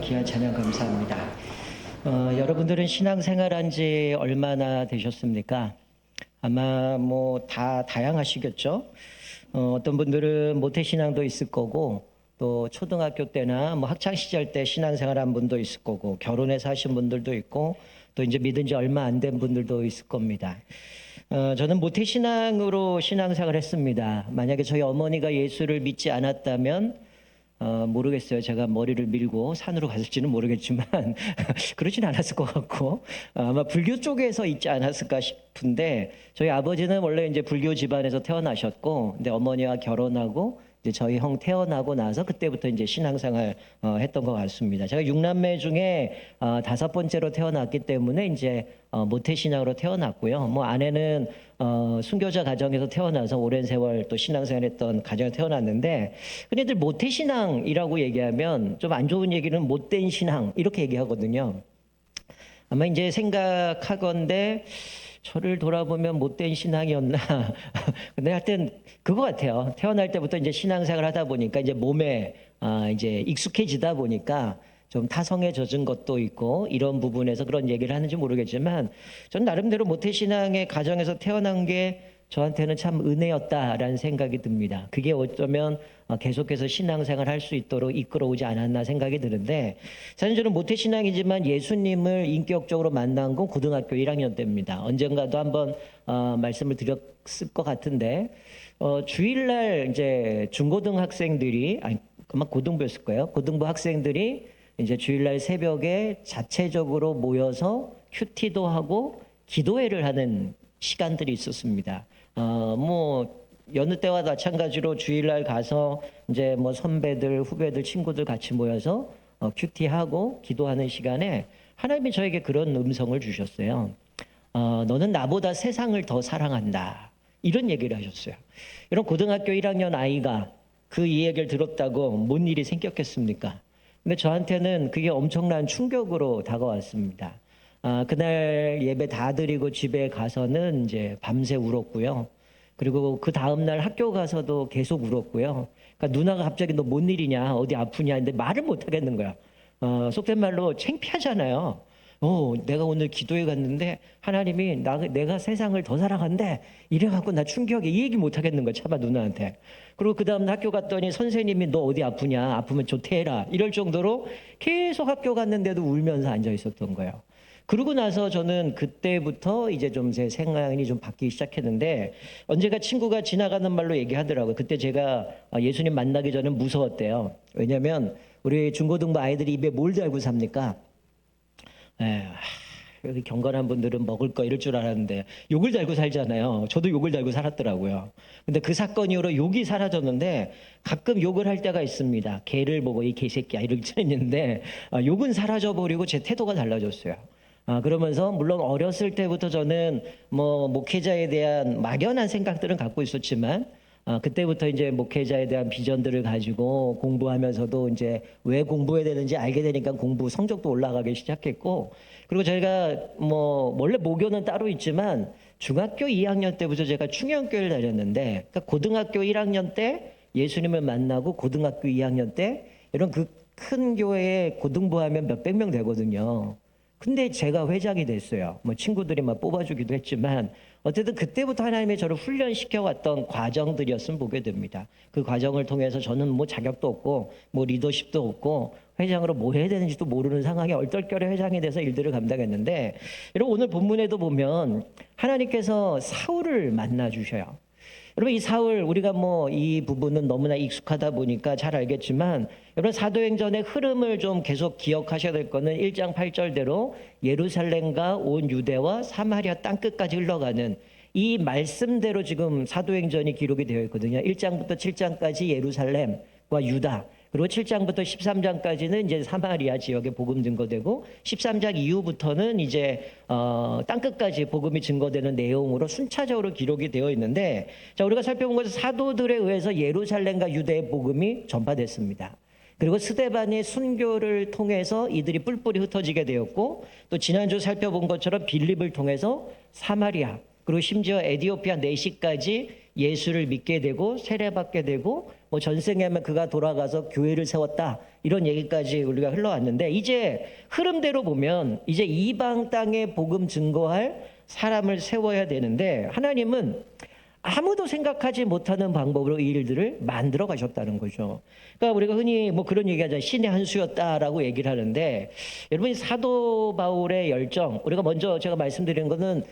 귀한 찬양 감사합니다. 여러분들은 신앙생활한 지 얼마나 되셨습니까? 아마 뭐 다 다양하시겠죠. 어떤 분들은 모태신앙도 있을 거고, 또 초등학교 때나 뭐 학창 시절 때 신앙생활한 분도 있을 거고, 결혼해서 하신 분들도 있고, 또 이제 믿은 지 얼마 안 된 분들도 있을 겁니다. 저는 모태신앙으로 신앙생활을 했습니다. 만약에 저희 어머니가 예수를 믿지 않았다면 모르겠어요. 제가 머리를 밀고 산으로 갔을지는 모르겠지만 그러진 않았을 것 같고 아마 불교 쪽에서 있지 않았을까 싶은데, 저희 아버지는 원래 이제 불교 집안에서 태어나셨고, 근데 어머니와 결혼하고 이제 저희 형 태어나고 나서 그때부터 이제 신앙생활 했던 것 같습니다. 제가 6남매 중에 5번째로 태어났기 때문에 이제 모태신앙으로 태어났고요. 뭐 아내는 순교자 가정에서 태어나서 오랜 세월 또 신앙생활했던 가정에 태어났는데, 흔히들 모태신앙이라고 얘기하면 좀 안 좋은 얘기는 못된 신앙 이렇게 얘기하거든요. 아마 이제 생각하건대 저를 돌아보면 못된 신앙이었나. 근데 하여튼 그거 같아요. 태어날 때부터 이제 신앙생활 하다 보니까 이제 몸에 이제 익숙해지다 보니까 좀 타성에 젖은 것도 있고, 이런 부분에서 그런 얘기를 하는지 모르겠지만 전 나름대로 모태신앙의 가정에서 태어난 게 저한테는 참 은혜였다라는 생각이 듭니다. 그게 어쩌면 계속해서 신앙생활 할 수 있도록 이끌어오지 않았나 생각이 드는데, 사실 저는 모태신앙이지만 예수님을 인격적으로 만난 건 고등학교 1학년 때입니다. 언젠가도 한번 말씀을 드렸을 것 같은데, 주일날 이제 중고등학생들이, 아마 고등부였을 거예요. 고등부 학생들이 이제 주일날 새벽에 자체적으로 모여서 큐티도 하고 기도회를 하는 시간들이 있었습니다. 뭐 여느 때와 마찬가지로 주일날 가서 이제 뭐 선배들, 후배들, 친구들 같이 모여서 큐티하고 기도하는 시간에 하나님이 저에게 그런 음성을 주셨어요. 너는 나보다 세상을 더 사랑한다. 이런 얘기를 하셨어요. 이런 고등학교 1학년 아이가 그 이 얘기를 들었다고 뭔 일이 생겼겠습니까? 근데 저한테는 그게 엄청난 충격으로 다가왔습니다. 그날 예배 다 드리고 집에 가서는 이제 밤새 울었고요. 그리고 그 다음날 학교 가서도 계속 울었고요. 그러니까 누나가 갑자기 너 뭔 일이냐, 어디 아프냐 근데 말을 못 하겠는 거야. 속된 말로 창피하잖아요. 내가 오늘 기도회 갔는데 하나님이 내가 세상을 더 사랑한대 이래갖고 나 충격에 이 얘기 못 하겠는 거야, 차마 누나한테. 그리고 그 다음 학교 갔더니 선생님이 너 어디 아프냐, 아프면 조퇴해라 이럴 정도로 계속 학교 갔는데도 울면서 앉아 있었던 거예요. 그러고 나서 저는 그때부터 이제 좀 제 생각이 좀 바뀌기 시작했는데, 언제가 친구가 지나가는 말로 얘기하더라고요. 그때 제가 예수님 만나기 전에 무서웠대요. 왜냐면 우리 중고등부 아이들이 입에 뭘 달고 삽니까? 여기 경건한 분들은 먹을 거 이럴 줄 알았는데 욕을 달고 살잖아요. 저도 욕을 달고 살았더라고요. 근데 그 사건 이후로 욕이 사라졌는데 가끔 욕을 할 때가 있습니다. 개를 보고 이 개새끼야 이렇게 했는데 욕은 사라져버리고 제 태도가 달라졌어요. 그러면서 물론 어렸을 때부터 저는 뭐 목회자에 대한 막연한 생각들은 갖고 있었지만, 그때부터 이제 목회자에 대한 비전들을 가지고 공부하면서도 이제 왜 공부해야 되는지 알게 되니까 공부 성적도 올라가기 시작했고, 그리고 저희가 뭐 원래 모교는 따로 있지만 중학교 2학년 때부터 제가 충영교회를 다녔는데, 그러니까 고등학교 1학년 때 예수님을 만나고 고등학교 2학년 때 이런 그 큰 교회에 고등부하면 몇백 명 되거든요. 근데 제가 회장이 됐어요. 뭐 친구들이 막 뽑아주기도 했지만 어쨌든 그때부터 하나님이 저를 훈련시켜 왔던 과정들이었으면 보게 됩니다. 그 과정을 통해서 저는 뭐 자격도 없고 뭐 리더십도 없고 회장으로 뭐 해야 되는지도 모르는 상황에 얼떨결에 회장이 돼서 일들을 감당했는데, 여러분 오늘 본문에도 보면 하나님께서 사울을 만나 주셔요. 여러분 이 사울, 우리가 뭐 이 부분은 너무나 익숙하다 보니까 잘 알겠지만, 여러분 사도행전의 흐름을 좀 계속 기억하셔야 될 거는 1장 8절대로 예루살렘과 온 유대와 사마리아 땅끝까지 흘러가는 이 말씀대로 지금 사도행전이 기록이 되어 있거든요. 1장부터 7장까지 예루살렘과 유다, 그리고 7장부터 13장까지는 이제 사마리아 지역에 복음 증거되고 13장 이후부터는 이제 땅끝까지 복음이 증거되는 내용으로 순차적으로 기록이 되어 있는데, 자 우리가 살펴본 것은 사도들에 의해서 예루살렘과 유대의 복음이 전파됐습니다. 그리고 스데반의 순교를 통해서 이들이 뿔뿔이 흩어지게 되었고, 또 지난주 살펴본 것처럼 빌립을 통해서 사마리아, 그리고 심지어 에디오피아 내시까지 예수를 믿게 되고 세례받게 되고 뭐 전생에만 그가 돌아가서 교회를 세웠다 이런 얘기까지 우리가 흘러왔는데 이제 흐름대로 보면 이제 이방 땅에 복음 증거할 사람을 세워야 되는데 하나님은 아무도 생각하지 못하는 방법으로 이 일들을 만들어 가셨다는 거죠. 그러니까 우리가 흔히 뭐 그런 얘기하잖아요. 신의 한 수였다라고 얘기를 하는데 여러분 사도 바울의 열정 우리가 먼저 제가 말씀드린 거는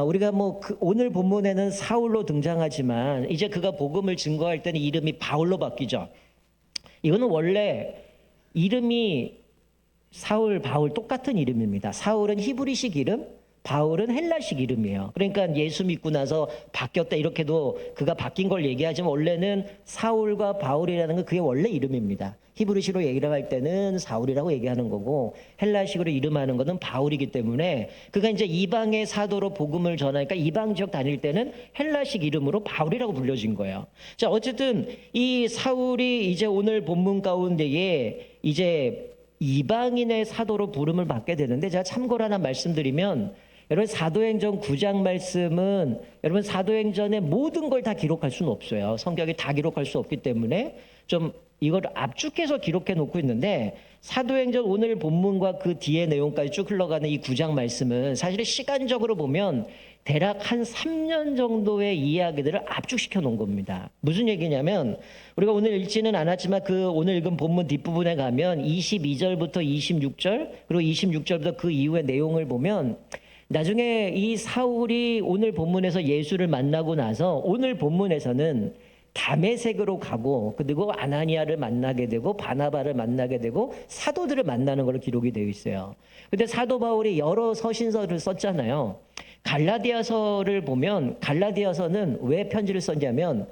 우리가 뭐 오늘 본문에는 사울로 등장하지만 이제 그가 복음을 증거할 때는 이름이 바울로 바뀌죠. 이거는 원래 이름이 사울, 바울 똑같은 이름입니다. 사울은 히브리식 이름, 바울은 헬라식 이름이에요. 그러니까 예수 믿고 나서 바뀌었다 이렇게도 그가 바뀐 걸 얘기하지만 원래는 사울과 바울이라는 건 그게 원래 이름입니다. 히브리식으로 얘기를 할 때는 사울이라고 얘기하는 거고 헬라식으로 이름하는 것은 바울이기 때문에 그가 이제 이방의 사도로 복음을 전하니까 이방 지역 다닐 때는 헬라식 이름으로 바울이라고 불려진 거예요. 자, 어쨌든 이 사울이 이제 오늘 본문 가운데에 이제 이방인의 사도로 부름을 받게 되는데 제가 참고로 하나 말씀드리면 여러분 사도행전 9장 말씀은 여러분 사도행전의 모든 걸 다 기록할 수는 없어요. 성경이 다 기록할 수 없기 때문에 좀 이걸 압축해서 기록해 놓고 있는데 사도행전 오늘 본문과 그 뒤의 내용까지 쭉 흘러가는 이 9장 말씀은 사실 시간적으로 보면 대략 한 3년 정도의 이야기들을 압축시켜 놓은 겁니다. 무슨 얘기냐면 우리가 오늘 읽지는 않았지만 그 오늘 읽은 본문 뒷부분에 가면 22절부터 26절 그리고 26절부터 그 이후의 내용을 보면 나중에 이 사울이 오늘 본문에서 예수를 만나고 나서 오늘 본문에서는 다메섹으로 가고 그리고 아나니아를 만나게 되고 바나바를 만나게 되고 사도들을 만나는 걸로 기록이 되어 있어요. 근데 사도 바울이 여러 서신서를 썼잖아요. 갈라디아서를 보면 갈라디아서는 왜 편지를 썼냐면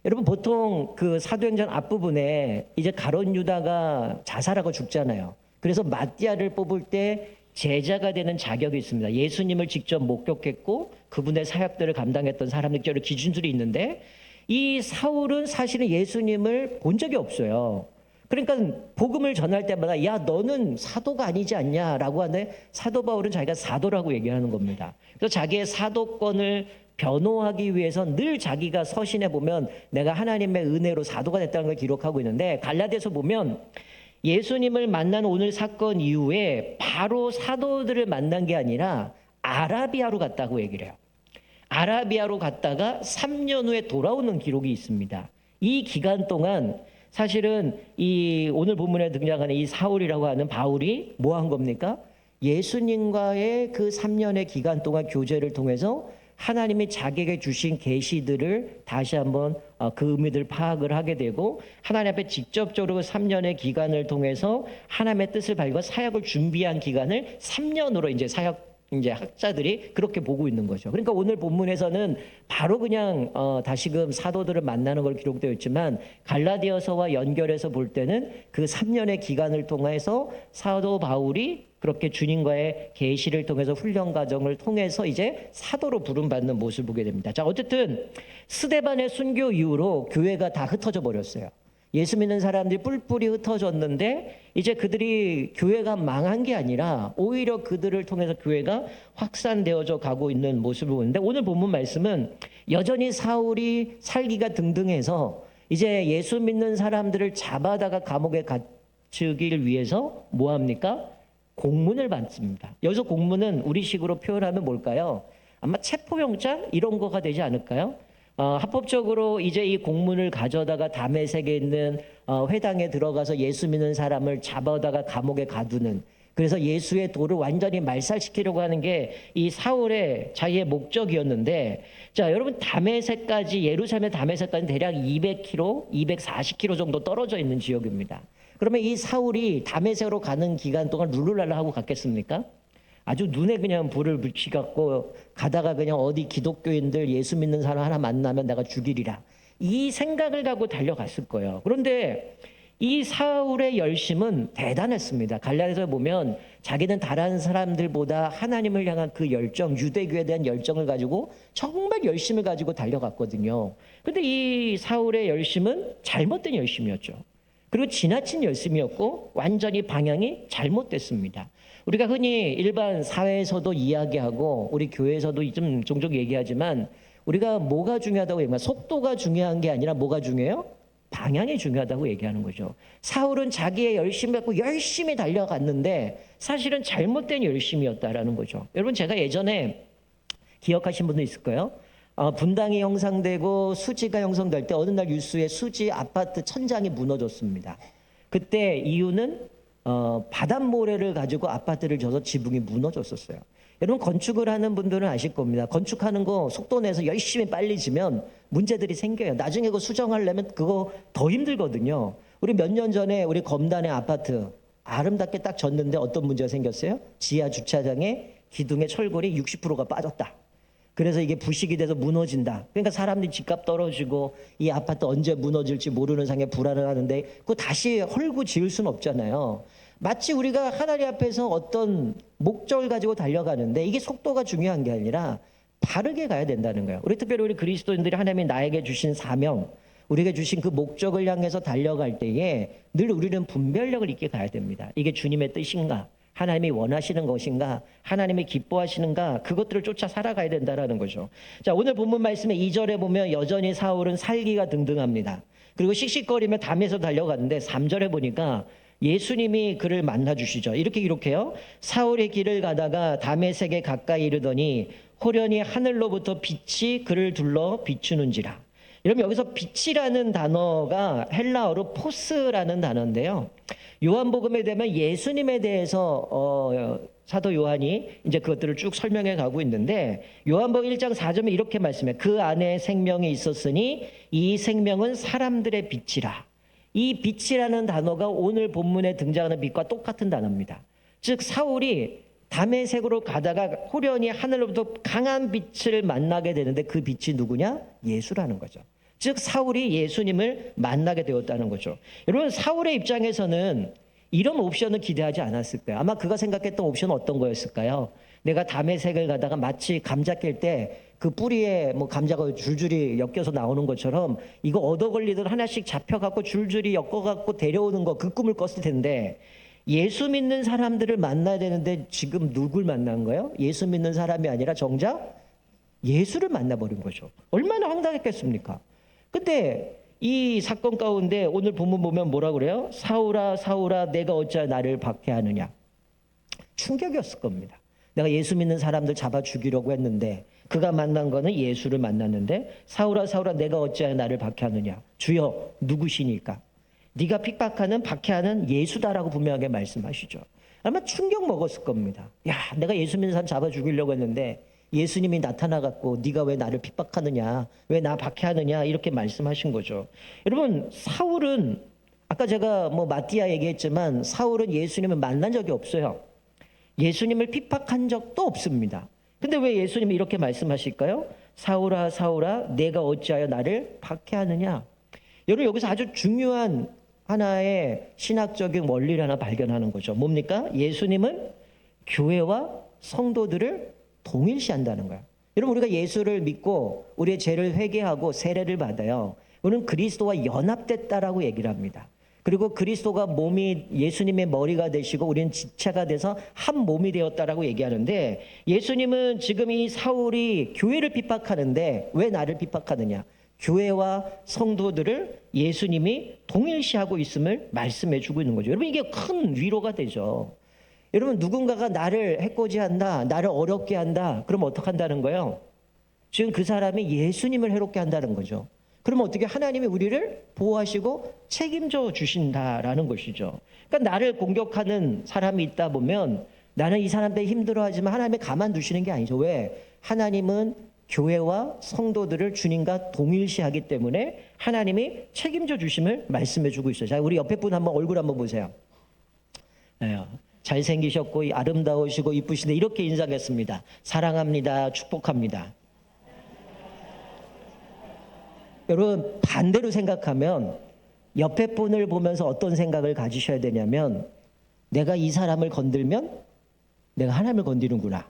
여러분 보통 그 사도행전 앞부분에 이제 가룟 유다가 자살하고 죽잖아요. 그래서 마띠아를 뽑을 때 제자가 되는 자격이 있습니다. 예수님을 직접 목격했고 그분의 사역들을 감당했던 사람들끼리 기준들이 있는데 이 사울은 사실은 예수님을 본 적이 없어요. 그러니까 복음을 전할 때마다 야 너는 사도가 아니지 않냐라고 하는데 사도 바울은 자기가 사도라고 얘기하는 겁니다. 그래서 자기의 사도권을 변호하기 위해서 늘 자기가 서신에 보면 내가 하나님의 은혜로 사도가 됐다는 걸 기록하고 있는데 갈라디아서 보면 예수님을 만난 오늘 사건 이후에 바로 사도들을 만난 게 아니라 아라비아로 갔다고 얘기를 해요. 아라비아로 갔다가 3년 후에 돌아오는 기록이 있습니다. 이 기간 동안 사실은 이 오늘 본문에 등장하는 이 사울이라고 하는 바울이 뭐 한 겁니까? 예수님과의 그 3년의 기간 동안 교제를 통해서 하나님이 자기에게 주신 계시들을 다시 한번 그 의미들 파악을 하게 되고 하나님 앞에 직접적으로 3년의 기간을 통해서 하나님의 뜻을 발견 사역을 준비한 기간을 3년으로 이제 사역 이제 학자들이 그렇게 보고 있는 거죠. 그러니까 오늘 본문에서는 바로 그냥 다시금 사도들을 만나는 걸 기록되어 있지만 갈라디아서와 연결해서 볼 때는 그 3년의 기간을 통해서 사도 바울이 그렇게 주님과의 계시를 통해서 훈련 과정을 통해서 이제 사도로 부름받는 모습을 보게 됩니다. 자, 어쨌든 스데반의 순교 이후로 교회가 다 흩어져 버렸어요. 예수 믿는 사람들이 뿔뿔이 흩어졌는데 이제 그들이 교회가 망한 게 아니라 오히려 그들을 통해서 교회가 확산되어져 가고 있는 모습을 보는데 오늘 본문 말씀은 여전히 사울이 살기가 등등해서 이제 예수 믿는 사람들을 잡아다가 감옥에 갇히길 위해서 뭐 합니까? 공문을 받습니다. 여기서 공문은 우리식으로 표현하면 뭘까요? 아마 체포영장 이런 거가 되지 않을까요? 합법적으로 이제 이 공문을 가져다가 다메섹에 있는 회당에 들어가서 예수 믿는 사람을 잡아다가 감옥에 가두는 그래서 예수의 도를 완전히 말살시키려고 하는 게 이 사울의 자기의 목적이었는데 자 여러분 다메섹까지 예루살렘의 다메섹까지 대략 200km, 240km 정도 떨어져 있는 지역입니다. 그러면 이 사울이 다메섹으로 가는 기간 동안 룰루랄라 하고 갔겠습니까? 아주 눈에 그냥 불을 붙이갖고 가다가 그냥 어디 기독교인들 예수 믿는 사람 하나 만나면 내가 죽이리라. 이 생각을 갖고 달려갔을 거예요. 그런데 이 사울의 열심은 대단했습니다. 갈라디아서에 보면 자기는 다른 사람들보다 하나님을 향한 그 열정, 유대교에 대한 열정을 가지고 정말 열심을 가지고 달려갔거든요. 그런데 이 사울의 열심은 잘못된 열심이었죠. 그리고 지나친 열심이었고 완전히 방향이 잘못됐습니다. 우리가 흔히 일반 사회에서도 이야기하고 우리 교회에서도 좀 종종 얘기하지만 우리가 뭐가 중요하다고 얘기하면 속도가 중요한 게 아니라 뭐가 중요해요? 방향이 중요하다고 얘기하는 거죠. 사울은 자기의 열심을 갖고 열심히 달려갔는데 사실은 잘못된 열심이었다라는 거죠. 여러분 제가 예전에 기억하신 분도 있을 거예요. 분당이 형성되고 수지가 형성될 때 어느 날 뉴스에 수지 아파트 천장이 무너졌습니다. 그때 이유는 바닷모래를 가지고 아파트를 져서 지붕이 무너졌었어요. 여러분 건축을 하는 분들은 아실 겁니다. 건축하는 거 속도 내서 열심히 빨리 지면 문제들이 생겨요. 나중에 그거 수정하려면 그거 더 힘들거든요. 우리 몇 년 전에 우리 검단의 아파트 아름답게 딱 졌는데 어떤 문제가 생겼어요? 지하 주차장에 기둥의 철골이 60%가 빠졌다. 그래서 이게 부식이 돼서 무너진다. 그러니까 사람들이 집값 떨어지고 이 아파트 언제 무너질지 모르는 상황에 불안을 하는데 그거 다시 헐고 지을 수는 없잖아요. 마치 우리가 하나님 앞에서 어떤 목적을 가지고 달려가는데 이게 속도가 중요한 게 아니라 바르게 가야 된다는 거예요. 우리 특별히 우리 그리스도인들이 하나님이 나에게 주신 사명, 우리에게 주신 그 목적을 향해서 달려갈 때에 늘 우리는 분별력을 있게 가야 됩니다. 이게 주님의 뜻인가? 하나님이 원하시는 것인가? 하나님이 기뻐하시는가? 그것들을 쫓아 살아가야 된다라는 거죠. 자, 오늘 본문 말씀에 2절에 보면 여전히 사울은 살기가 등등합니다. 그리고 씩씩거리며 담에서 달려갔는데 3절에 보니까 예수님이 그를 만나 주시죠. 이렇게 기록해요. 사울의 길을 가다가 다메섹에 가까이 이르더니 호련히 하늘로부터 빛이 그를 둘러 비추는지라. 여러분 여기서 빛이라는 단어가 헬라어로 포스라는 단어인데요. 요한복음에 되면 예수님에 대해서 사도 요한이 이제 그것들을 쭉 설명해 가고 있는데 요한복음 1장 4절에 이렇게 말씀해요. 그 안에 생명이 있었으니 이 생명은 사람들의 빛이라. 이 빛이라는 단어가 오늘 본문에 등장하는 빛과 똑같은 단어입니다. 즉 사울이 다메섹으로 가다가 호련히 하늘로부터 강한 빛을 만나게 되는데 그 빛이 누구냐? 예수라는 거죠. 즉 사울이 예수님을 만나게 되었다는 거죠. 여러분 사울의 입장에서는 이런 옵션을 기대하지 않았을 거예요. 아마 그가 생각했던 옵션은 어떤 거였을까요? 내가 다메섹을 가다가 마치 감자 깰 때 그 뿌리에 뭐 감자가 줄줄이 엮여서 나오는 것처럼 이거 얻어 걸리든 하나씩 잡혀갖고 줄줄이 엮어갖고 데려오는 거 그 꿈을 꿨을 텐데 예수 믿는 사람들을 만나야 되는데 지금 누굴 만난 거예요? 예수 믿는 사람이 아니라 정작 예수를 만나버린 거죠. 얼마나 황당했겠습니까? 근데 이 사건 가운데 오늘 본문 보면 뭐라 그래요? 사울아 사울아 내가 어찌하여 나를 박해하느냐. 충격이었을 겁니다. 내가 예수 믿는 사람들 잡아 죽이려고 했는데 그가 만난 거는 예수를 만났는데 사울아 사울아 내가 어찌하여 나를 박해하느냐. 주여 누구시니까? 네가 핍박하는 박해하는 예수다라고 분명하게 말씀하시죠. 아마 충격 먹었을 겁니다. 야 내가 예수 믿는 사람 잡아 죽이려고 했는데 예수님이 나타나갖고 네가 왜 나를 핍박하느냐, 왜 나 박해하느냐 이렇게 말씀하신 거죠. 여러분 사울은 아까 제가 뭐 마띠아 얘기했지만 사울은 예수님을 만난 적이 없어요. 예수님을 핍박한 적도 없습니다. 근데 왜 예수님이 이렇게 말씀하실까요? 사울아 사울아 내가 어찌하여 나를 박해하느냐. 여러분 여기서 아주 중요한 하나의 신학적인 원리를 하나 발견하는 거죠. 뭡니까? 예수님은 교회와 성도들을 동일시한다는 거야. 여러분 우리가 예수를 믿고 우리의 죄를 회개하고 세례를 받아요. 우리는 그리스도와 연합됐다라고 얘기를 합니다. 그리고 그리스도가 몸이 예수님의 머리가 되시고 우리는 지체가 돼서 한 몸이 되었다라고 얘기하는데 예수님은 지금 이 사울이 교회를 핍박하는데 왜 나를 핍박하느냐. 교회와 성도들을 예수님이 동일시하고 있음을 말씀해 주고 있는 거죠. 여러분 이게 큰 위로가 되죠. 여러분 누군가가 나를 해코지한다, 나를 어렵게 한다. 그럼 어떻게 한다는 거예요? 지금 그 사람이 예수님을 해롭게 한다는 거죠. 그러면 어떻게 하나님이 우리를 보호하시고 책임져 주신다라는 것이죠. 그러니까 나를 공격하는 사람이 있다 보면 나는 이 사람 때문에 힘들어하지만 하나님이 가만두시는 게 아니죠. 왜? 하나님은 교회와 성도들을 주님과 동일시하기 때문에 하나님이 책임져 주심을 말씀해 주고 있어요. 자, 우리 옆에 분 한번 얼굴 한번 보세요. 네. 잘생기셨고 아름다우시고 이쁘신데 이렇게 인사했습니다. 사랑합니다. 축복합니다. 여러분 반대로 생각하면 옆에 분을 보면서 어떤 생각을 가지셔야 되냐면 내가 이 사람을 건들면 내가 하나님을 건드리는구나.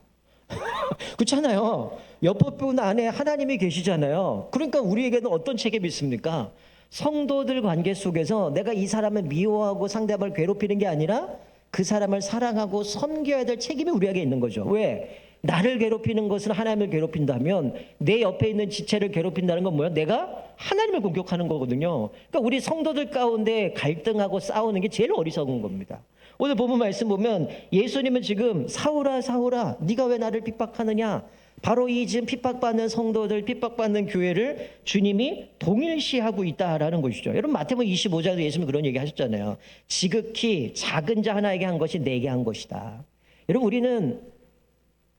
그렇잖아요. 옆에 분 안에 하나님이 계시잖아요. 그러니까 우리에게는 어떤 책임이 있습니까? 성도들 관계 속에서 내가 이 사람을 미워하고 상대방을 괴롭히는 게 아니라 그 사람을 사랑하고 섬겨야 될 책임이 우리에게 있는 거죠. 왜? 나를 괴롭히는 것은 하나님을 괴롭힌다면 내 옆에 있는 지체를 괴롭힌다는 건 뭐야? 내가 하나님을 공격하는 거거든요. 그러니까 우리 성도들 가운데 갈등하고 싸우는 게 제일 어리석은 겁니다. 오늘 본문 말씀 보면 예수님은 지금 사울아 사울아 네가 왜 나를 핍박하느냐, 바로 이 지금 핍박받는 성도들, 핍박받는 교회를 주님이 동일시하고 있다라는 것이죠. 여러분 마태복음 25장에서 예수님이 그런 얘기 하셨잖아요. 지극히 작은 자 하나에게 한 것이 내게 한 것이다. 여러분 우리는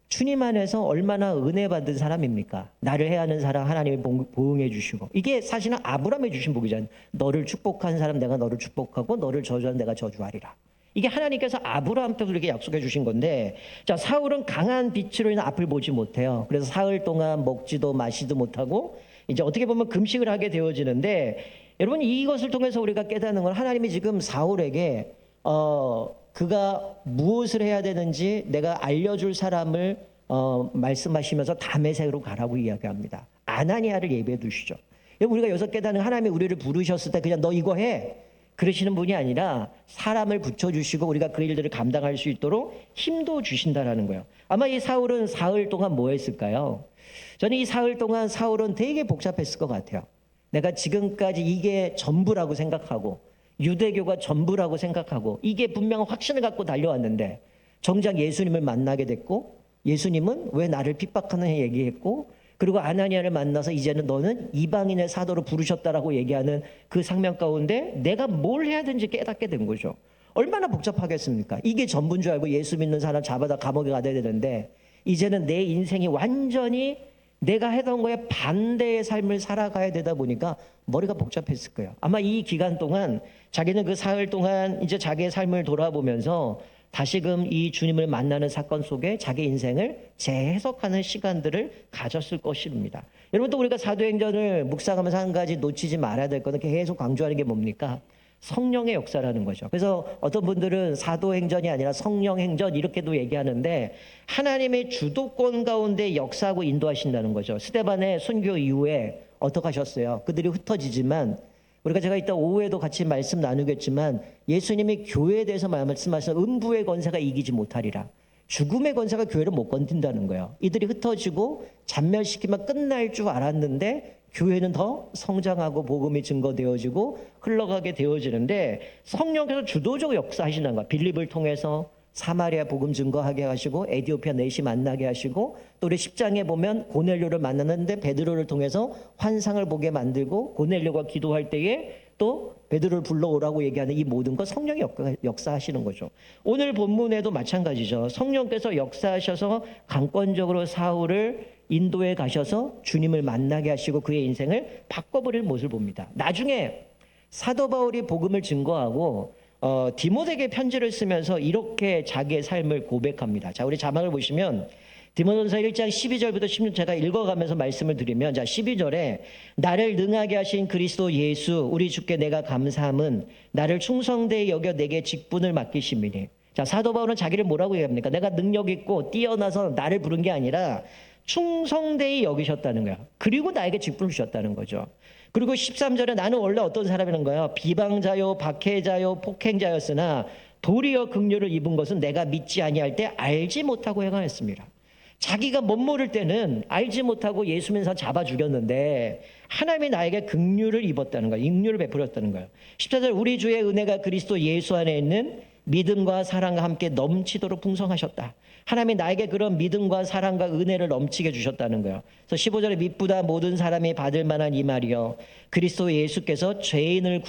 주님 안에서 얼마나 은혜 받은 사람입니까? 나를 해하는 사람 하나님이 보응해 주시고, 이게 사실은 아브라함이 주신 복이잖아요. 너를 축복한 사람 내가 너를 축복하고 너를 저주한 내가 저주하리라. 이게 하나님께서 아브라함한테 그렇게 약속해 주신 건데, 자, 사울은 강한 빛으로 인해 앞을 보지 못해요. 그래서 사흘 동안 먹지도 마시도 못하고 이제 어떻게 보면 금식을 하게 되어지는데, 여러분 이것을 통해서 우리가 깨닫는 건 하나님이 지금 사울에게 그가 무엇을 해야 되는지 내가 알려줄 사람을 말씀하시면서 다메섹으로 가라고 이야기합니다. 아나니아를 예배해 두시죠. 우리가 여기서 깨닫는, 하나님이 우리를 부르셨을 때 그냥 너 이거 해 그러시는 분이 아니라 사람을 붙여주시고 우리가 그 일들을 감당할 수 있도록 힘도 주신다라는 거예요. 아마 이 사울은 사흘 동안 뭐 했을까요? 저는 이 사흘 동안 사울은 되게 복잡했을 것 같아요. 내가 지금까지 이게 전부라고 생각하고 유대교가 전부라고 생각하고 이게 분명 확신을 갖고 달려왔는데, 정작 예수님을 만나게 됐고 예수님은 왜 나를 핍박하느냐 얘기했고, 그리고 아나니아를 만나서 이제는 너는 이방인의 사도로 부르셨다라고 얘기하는 그 상명 가운데 내가 뭘 해야 되는지 깨닫게 된 거죠. 얼마나 복잡하겠습니까? 이게 전부인 줄 알고 예수 믿는 사람 잡아다 감옥에 가야 되는데, 이제는 내 인생이 완전히 내가 해던 거에 반대의 삶을 살아가야 되다 보니까 머리가 복잡했을 거예요. 아마 이 기간 동안 자기는 그 사흘 동안 이제 자기의 삶을 돌아보면서 다시금 이 주님을 만나는 사건 속에 자기 인생을 재해석하는 시간들을 가졌을 것입니다. 여러분 또 우리가 사도행전을 묵상하면서 한 가지 놓치지 말아야 될 거는 계속 강조하는 게 뭡니까? 성령의 역사라는 거죠. 그래서 어떤 분들은 사도행전이 아니라 성령행전 이렇게도 얘기하는데, 하나님의 주도권 가운데 역사하고 인도하신다는 거죠. 스데반의 순교 이후에 어떻게 하셨어요? 그들이 흩어지지만, 우리가 제가 이따 오후에도 같이 말씀 나누겠지만, 예수님이 교회에 대해서 말씀하신 음부의 권세가 이기지 못하리라. 죽음의 권세가 교회를 못 건든다는 거예요. 이들이 흩어지고 잔멸시키면 끝날 줄 알았는데 교회는 더 성장하고 복음이 증거되어지고 흘러가게 되어지는데, 성령께서 주도적으로 역사하시는 거야. 빌립을 통해서 사마리아 복음 증거하게 하시고, 에디오피아 내시 만나게 하시고, 또 우리 10장에 보면 고넬료를 만났는데 베드로를 통해서 환상을 보게 만들고, 고넬료가 기도할 때에 또 베드로를 불러오라고 얘기하는 이 모든 것 성령이 역사하시는 거죠. 오늘 본문에도 마찬가지죠. 성령께서 역사하셔서 강권적으로 사울을 인도에 가셔서 주님을 만나게 하시고 그의 인생을 바꿔버릴 모습을 봅니다. 나중에 사도 바울이 복음을 증거하고 디모데에게 편지를 쓰면서 이렇게 자기의 삶을 고백합니다. 자, 우리 자막을 보시면 디모데전서 1장 12절부터 16절 제가 읽어가면서 말씀을 드리면, 자 12절에 나를 능하게 하신 그리스도 예수 우리 주께 내가 감사함은 나를 충성되이 여겨 내게 직분을 맡기심이니. 자, 사도 바울은 자기를 뭐라고 얘기합니까? 내가 능력 있고 뛰어나서 나를 부른 게 아니라 충성되이 여기셨다는 거야. 그리고 나에게 직분을 주셨다는 거죠. 그리고 13절에 나는 원래 어떤 사람이라는 거야? 비방자요 박해자요 폭행자였으나 도리어 긍휼을 입은 것은 내가 믿지 아니할 때 알지 못하고 행하였습니다. 자기가 못 모를 때는 알지 못하고 예수 믿는 사람 잡아 죽였는데 하나님이 나에게 긍휼을 입었다는 거예요. 긍휼을 베풀었다는 거예요. 14절 우리 주의 은혜가 그리스도 예수 안에 있는 믿음과 사랑과 함께 넘치도록 풍성하셨다. 하나님이 나에게 그런 믿음과 사랑과 은혜를 넘치게 주셨다는 거예요. 그래서 15절에 믿보다 모든 사람이 받을 만한 이 말이요 그리스도 예수께서 죄인을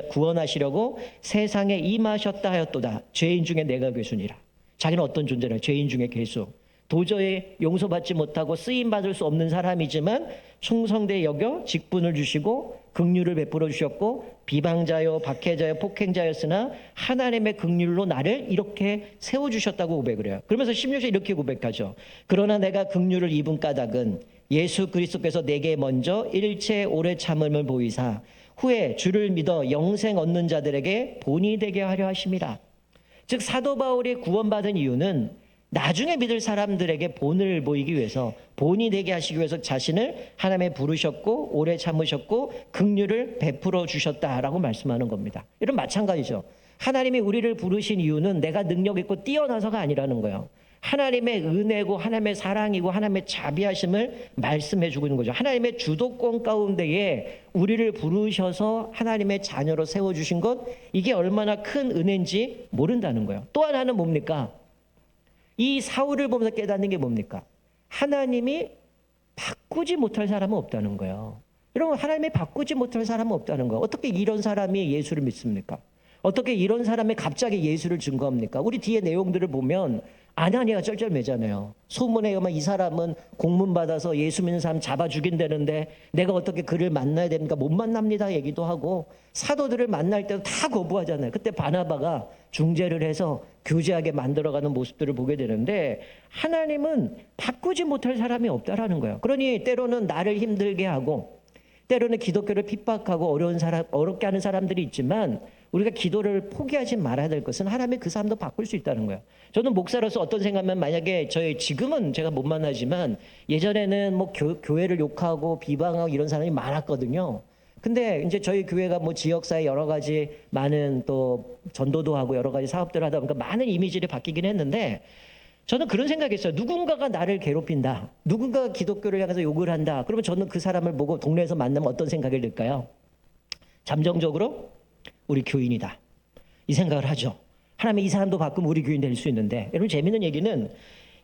구원하시려고 세상에 임하셨다 하였도다. 죄인 중에 내가 괴수니라. 자기는 어떤 존재냐? 죄인 중에 괴수. 도저히 용서받지 못하고 쓰임받을 수 없는 사람이지만 충성되이 여겨 직분을 주시고 긍휼을 베풀어 주셨고, 비방자요 박해자요 폭행자였으나 하나님의 긍휼로 나를 이렇게 세워주셨다고 고백을 해요. 그러면서 16절 이렇게 고백하죠. 그러나 내가 긍휼을 입은 까닭은 예수 그리스도께서 내게 먼저 일체 오래 참음을 보이사 후에 주를 믿어 영생 얻는 자들에게 본이 되게 하려 하심이라. 즉 사도 바울이 구원받은 이유는 나중에 믿을 사람들에게 본을 보이기 위해서, 본이 되게 하시기 위해서 자신을 하나님에 부르셨고 오래 참으셨고 긍휼을 베풀어 주셨다라고 말씀하는 겁니다. 이런 마찬가지죠. 하나님이 우리를 부르신 이유는 내가 능력 있고 뛰어나서가 아니라는 거예요. 하나님의 은혜고 하나님의 사랑이고 하나님의 자비하심을 말씀해 주고 있는 거죠. 하나님의 주도권 가운데에 우리를 부르셔서 하나님의 자녀로 세워주신 것, 이게 얼마나 큰 은혜인지 모른다는 거예요. 또 하나는 뭡니까? 이 사울을 보면서 깨닫는 게 뭡니까? 하나님이 바꾸지 못할 사람은 없다는 거예요. 여러분, 하나님이 바꾸지 못할 사람은 없다는 거예요. 어떻게 이런 사람이 예수를 믿습니까? 어떻게 이런 사람이 갑자기 예수를 증거합니까? 우리 뒤에 내용들을 보면 아나니아가 쩔쩔매잖아요. 소문에 의하면 이 사람은 공문 받아서 예수 믿는 사람 잡아 죽인다는데 내가 어떻게 그를 만나야 됩니까? 못 만납니다 얘기도 하고, 사도들을 만날 때도 다 거부하잖아요. 그때 바나바가 중재를 해서 교제하게 만들어가는 모습들을 보게 되는데, 하나님은 바꾸지 못할 사람이 없다라는 거예요. 그러니 때로는 나를 힘들게 하고, 때로는 기독교를 핍박하고 어렵게 하는 사람들이 있지만, 우리가 기도를 포기하지 말아야 될 것은 하나님이 그 사람도 바꿀 수 있다는 거예요. 저는 목사로서 어떤 생각하면, 만약에 지금은 제가 못 만나지만 예전에는 뭐 교회를 욕하고 비방하고 이런 사람이 많았거든요. 근데 이제 저희 교회가 뭐 지역사회 여러 가지 많은 또 전도도 하고 여러 가지 사업들을 하다 보니까 많은 이미지를 바뀌긴 했는데, 저는 그런 생각했어요. 누군가가 나를 괴롭힌다, 누군가가 기독교를 향해서 욕을 한다, 그러면 저는 그 사람을 보고 동네에서 만나면 어떤 생각이 들까요? 잠정적으로 우리 교인이다, 이 생각을 하죠. 하나님이 이 사람도 바꾸면 우리 교인 될 수 있는데, 여러분 재밌는 얘기는,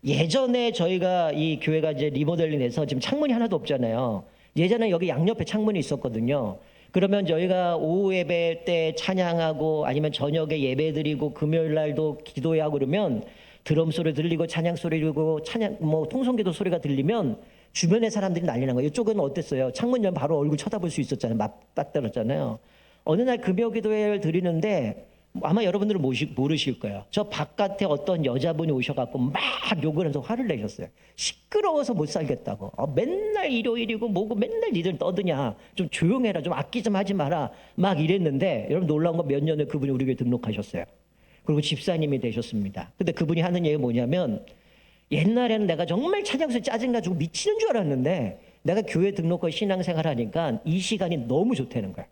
예전에 저희가 이 교회가 이제 리모델링해서 지금 창문이 하나도 없잖아요. 예전에 여기 양옆에 창문이 있었거든요. 그러면 저희가 오후 예배 때 찬양하고 아니면 저녁에 예배 드리고 금요일 날도 기도하고 그러면 드럼 소리 들리고 찬양 소리 들리고 뭐 통성기도 소리가 들리면 주변의 사람들이 난리 난 거예요. 이쪽은 어땠어요? 창문 열면 바로 얼굴 쳐다볼 수 있었잖아요. 맞닥뜨렸잖아요. 어느 날 금요 기도회를 드리는데 아마 여러분들은 모르실 거예요. 저 바깥에 어떤 여자분이 오셔갖고 막 욕을 해서 화를 내셨어요. 시끄러워서 못 살겠다고. 맨날 일요일이고 뭐고 맨날 니들 떠드냐. 좀 조용해라. 좀 악기 좀 하지 마라. 막 이랬는데, 여러분 놀라운 건 몇 년에 그분이 우리 교회 등록하셨어요. 그리고 집사님이 되셨습니다. 근데 그분이 하는 얘기가 뭐냐면, 옛날에는 내가 정말 찬양소 짜증나지고 미치는 줄 알았는데 내가 교회 등록하고 신앙생활 하니까 이 시간이 너무 좋다는 거야.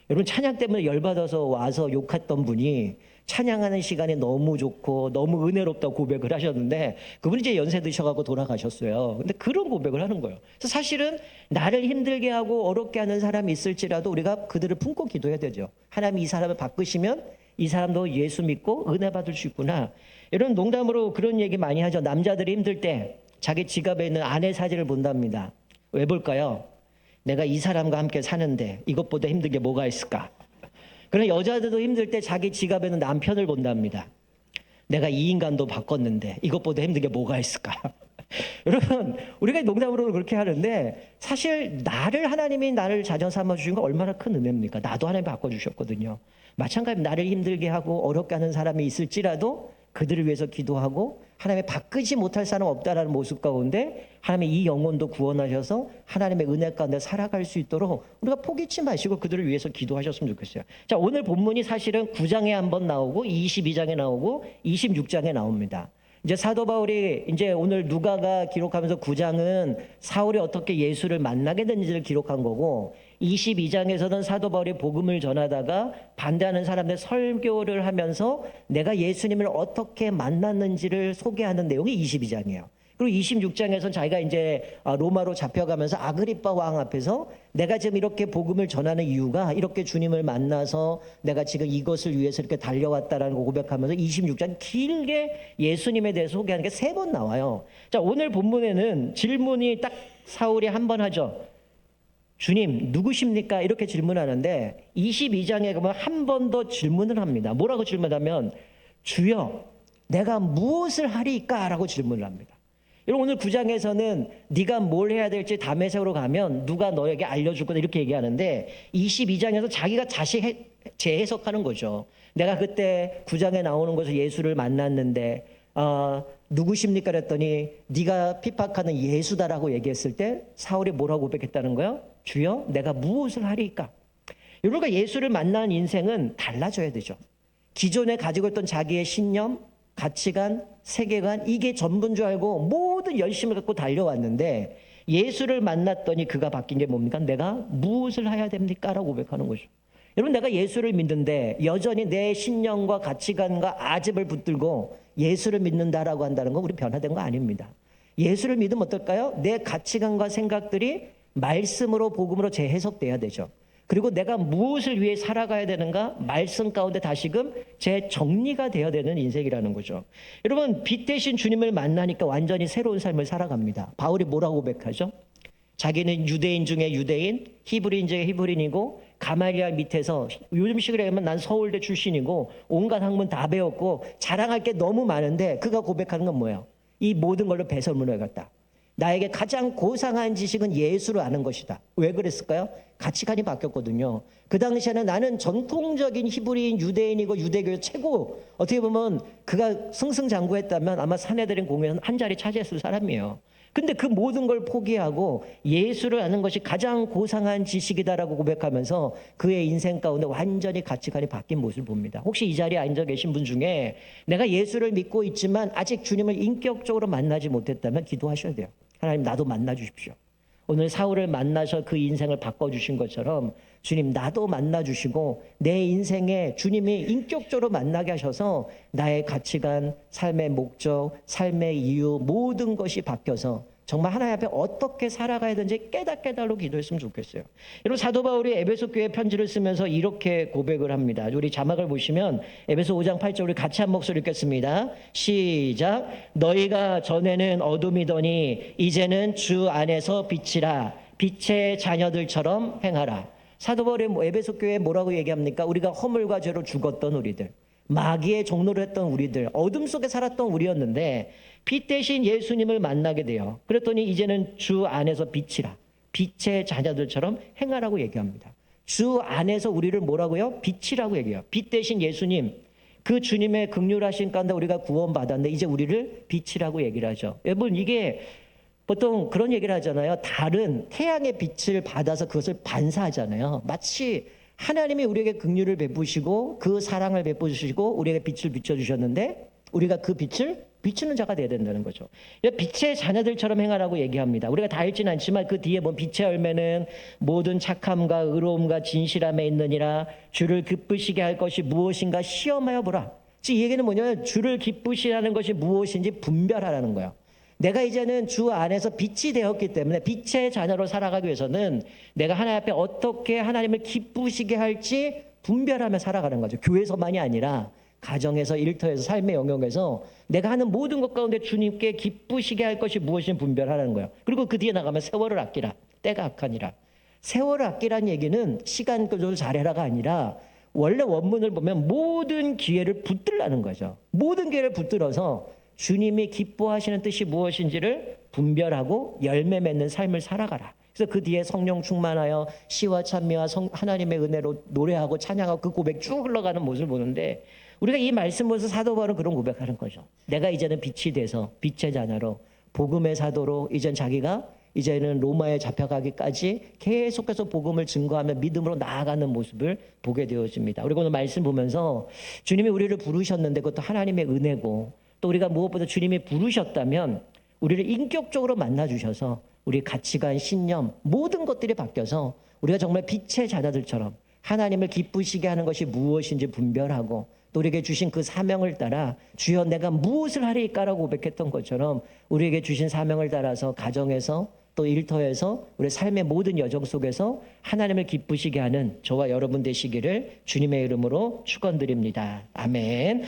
여러분, 찬양 때문에 열받아서 와서 욕했던 분이 찬양하는 시간이 너무 좋고 너무 은혜롭다고 고백을 하셨는데, 그분이 이제 연세 드셔가지고 돌아가셨어요. 근데 그런 고백을 하는 거예요. 그래서 사실은 나를 힘들게 하고 어렵게 하는 사람이 있을지라도 우리가 그들을 품고 기도해야 되죠. 하나님이 이 사람을 바꾸시면 이 사람도 예수 믿고 은혜 받을 수 있구나. 여러분, 농담으로 그런 얘기 많이 하죠. 남자들이 힘들 때 자기 지갑에 있는 아내 사진을 본답니다. 왜 볼까요? 내가 이 사람과 함께 사는데 이것보다 힘든 게 뭐가 있을까? 그러나 여자들도 힘들 때 자기 지갑에는 남편을 본답니다. 내가 이 인간도 바꿨는데 이것보다 힘든 게 뭐가 있을까? 여러분, 우리가 농담으로 그렇게 하는데 사실 하나님이 나를 자녀 삼아 주신 거 얼마나 큰 은혜입니까? 나도 하나님 바꿔주셨거든요. 마찬가지로 나를 힘들게 하고 어렵게 하는 사람이 있을지라도 그들을 위해서 기도하고, 하나님의 바꾸지 못할 사람 없다라는 모습 가운데 하나님의 이 영혼도 구원하셔서 하나님의 은혜 가운데 살아갈 수 있도록 우리가 포기치 마시고 그들을 위해서 기도하셨으면 좋겠어요. 자, 오늘 본문이 사실은 9장에 한번 나오고 22장에 나오고 26장에 나옵니다. 이제 사도 바울이 이제 오늘 누가가 기록하면서 9장은 사울이 어떻게 예수를 만나게 된지를 기록한 거고, 22장에서는 사도 바울이 복음을 전하다가 반대하는 사람들 설교를 하면서 내가 예수님을 어떻게 만났는지를 소개하는 내용이 22장이에요. 그리고 26장에서는 자기가 이제 로마로 잡혀가면서 아그리빠 왕 앞에서 내가 지금 이렇게 복음을 전하는 이유가 이렇게 주님을 만나서 내가 지금 이것을 위해서 이렇게 달려왔다라는 거 고백하면서 26장 길게 예수님에 대해서 소개하는 게 3번 나와요. 자, 오늘 본문에는 질문이 딱 사울이 한 번 하죠. 주님 누구십니까? 이렇게 질문하는데 22장에 가면 한 번 더 질문을 합니다. 뭐라고 질문하면, 주여 내가 무엇을 하리까? 라고 질문을 합니다. 여러분, 오늘 9장에서는 네가 뭘 해야 될지 다메섹으로 가면 누가 너에게 알려줄 거다 이렇게 얘기하는데, 22장에서 자기가 다시 재해석하는 거죠. 내가 그때 9장에 나오는 것을 예수를 만났는데 누구십니까? 그랬더니 네가 핍박하는 예수다라고 얘기했을 때 사울이 뭐라고 고백했다는 거예요? 주여 내가 무엇을 하리까? 여러분과 예수를 만난 인생은 달라져야 되죠. 기존에 가지고 있던 자기의 신념, 가치관, 세계관, 이게 전부인 줄 알고 모든 열심을 갖고 달려왔는데 예수를 만났더니 그가 바뀐 게 뭡니까? 내가 무엇을 해야 됩니까? 라고 고백하는 거죠. 여러분, 내가 예수를 믿는데 여전히 내 신념과 가치관과 아집을 붙들고 예수를 믿는다라고 한다는 건 우리 변화된 거 아닙니다. 예수를 믿으면 어떨까요? 내 가치관과 생각들이 말씀으로 복음으로 재해석돼야 되죠. 그리고 내가 무엇을 위해 살아가야 되는가? 말씀 가운데 다시금 재정리가 되어야 되는 인생이라는 거죠. 여러분, 빛 대신 주님을 만나니까 완전히 새로운 삶을 살아갑니다. 바울이 뭐라고 고백하죠? 자기는 유대인 중에 유대인, 히브리인 중에 히브리인이고 가말리알 밑에서 요즘 식으로 하면 난 서울대 출신이고 온갖 학문 다 배웠고 자랑할 게 너무 많은데 그가 고백하는 건 뭐예요? 이 모든 걸로 배설물을 갖다. 나에게 가장 고상한 지식은 예수를 아는 것이다. 왜 그랬을까요? 가치관이 바뀌었거든요. 그 당시에는 나는 전통적인 히브리인 유대인이고 유대교 최고, 어떻게 보면 그가 승승장구했다면 아마 사내들인 공회에서 한 자리 차지했을 사람이에요. 근데 그 모든 걸 포기하고 예수를 아는 것이 가장 고상한 지식이다라고 고백하면서 그의 인생 가운데 완전히 가치관이 바뀐 모습을 봅니다. 혹시 이 자리에 앉아 계신 분 중에 내가 예수를 믿고 있지만 아직 주님을 인격적으로 만나지 못했다면 기도하셔야 돼요. 하나님, 나도 만나 주십시오. 오늘 사울을 만나서 그 인생을 바꿔주신 것처럼 주님, 나도 만나 주시고 내 인생에 주님이 인격적으로 만나게 하셔서 나의 가치관, 삶의 목적, 삶의 이유 모든 것이 바뀌어서 정말 하나님 앞에 어떻게 살아가야 되는지 깨달로 기도했으면 좋겠어요. 여러분, 사도 바울이 에베소 교회 편지를 쓰면서 이렇게 고백을 합니다. 우리 자막을 보시면 에베소 5장 8절 우리 같이 한 목소리 읽겠습니다. 시작. 너희가 전에는 어둠이더니 이제는 주 안에서 빛이라. 빛의 자녀들처럼 행하라. 사도 바울이 에베소 교회에 뭐라고 얘기합니까? 우리가 허물과 죄로 죽었던 우리들, 마귀의 종노를 했던 우리들, 어둠 속에 살았던 우리였는데 빛 대신 예수님을 만나게 돼요. 그랬더니 이제는 주 안에서 빛이라. 빛의 자녀들처럼 행하라고 얘기합니다. 주 안에서 우리를 뭐라고요? 빛이라고 얘기해요. 빛 대신 예수님, 그 주님의 긍휼하신 가운데 우리가 구원받았는데 이제 우리를 빛이라고 얘기를 하죠. 여러분, 이게 보통 그런 얘기를 하잖아요. 달은 태양의 빛을 받아서 그것을 반사하잖아요. 마치 하나님이 우리에게 긍휼을 베푸시고 그 사랑을 베푸시고 우리에게 빛을 비춰주셨는데 우리가 그 빛을 비추는 자가 되어야 된다는 거죠. 빛의 자녀들처럼 행하라고 얘기합니다. 우리가 다 읽지는 않지만 그 뒤에 본 빛의 열매는 모든 착함과 의로움과 진실함에 있느니라. 주를 기쁘시게 할 것이 무엇인가 시험하여 보라. 즉 이 얘기는 뭐냐면 주를 기쁘시게 하는 것이 무엇인지 분별하라는 거예요. 내가 이제는 주 안에서 빛이 되었기 때문에 빛의 자녀로 살아가기 위해서는 내가 하나님 앞에 어떻게 하나님을 기쁘시게 할지 분별하며 살아가는 거죠. 교회에서만이 아니라 가정에서, 일터에서, 삶의 영역에서 내가 하는 모든 것 가운데 주님께 기쁘시게 할 것이 무엇인지 분별하라는 거예요. 그리고 그 뒤에 나가면 세월을 아끼라. 때가 악하니라. 세월을 아끼라는 얘기는 시간 조절 잘해라가 아니라 원래 원문을 보면 모든 기회를 붙들라는 거죠. 모든 기회를 붙들어서 주님이 기뻐하시는 뜻이 무엇인지를 분별하고 열매 맺는 삶을 살아가라. 그래서 그 뒤에 성령 충만하여 시와 찬미와 하나님의 은혜로 노래하고 찬양하고 그 고백 쭉 흘러가는 모습을 보는데 우리가 이 말씀 보면서 사도 바울은 그런 고백하는 거죠. 내가 이제는 빛이 돼서 빛의 자녀로 복음의 사도로 이제는 로마에 잡혀가기까지 계속해서 복음을 증거하며 믿음으로 나아가는 모습을 보게 되어집니다. 우리가 오늘 말씀 보면서 주님이 우리를 부르셨는데 그것도 하나님의 은혜고 또 우리가 무엇보다 주님이 부르셨다면 우리를 인격적으로 만나주셔서 우리 가치관, 신념 모든 것들이 바뀌어서 우리가 정말 빛의 자녀들처럼 하나님을 기쁘시게 하는 것이 무엇인지 분별하고 또 우리에게 주신 그 사명을 따라 주여 내가 무엇을 하리까라고 고백했던 것처럼 우리에게 주신 사명을 따라서 가정에서 또 일터에서 우리 삶의 모든 여정 속에서 하나님을 기쁘시게 하는 저와 여러분 되시기를 주님의 이름으로 축원드립니다. 아멘.